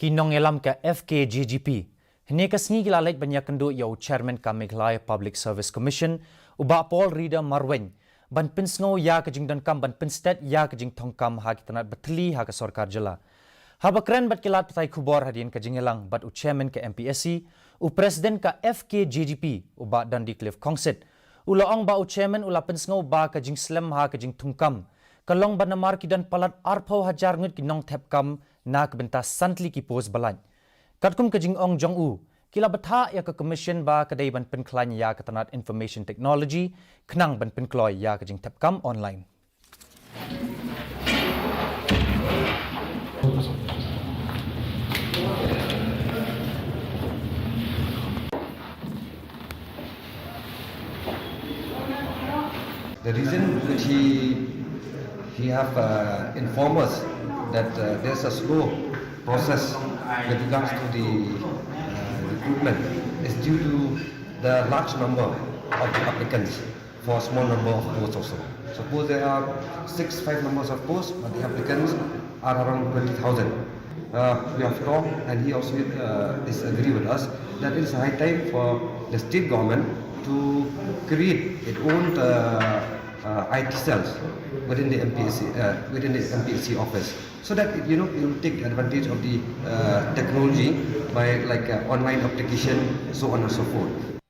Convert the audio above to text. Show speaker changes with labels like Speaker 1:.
Speaker 1: Kinong elam ka Fkjgp. Hini kasngi gila Lait banyak kendo yau chairman ka Pynkloi Public Service Commission uba Paul Reader Marwen ban pinsngo ya ka Jingthung kam ban pinstet ya ka Jingthung kam ha kitanat batli ha ka sarkar jala. Haba kren bat kilat patai kubor hadian ka jingelang bat u chairman ka Mpsc u president ka Fkjgp uba dan di Cliff Kongsit. Ulaong ba u chairman ula pinsngo ba ka Jingslam ha ka Jingthung kam. Kalong ban namar kidan palat arpau hajar ngut kinong thep kam na kebenta santli ki pos balan. Katkum ke jing ong jong u, kila Bthah ya ke commission ba kedai ban Pynkloi ya ke tanat information technology, kenang ban Pynkloi ya ke jing thep kam online.
Speaker 2: The reason which he have informed us that there's a slow process with regards to the recruitment is due to the large number of the applicants for a small number of posts also. Suppose there are 5 numbers of posts, but the applicants are around 20,000. We have talked, and he also disagree with us that it is high time for the state government to create its own IT cells within the Mpsc office, so that it will take advantage of the technology by like online application, so on and so forth.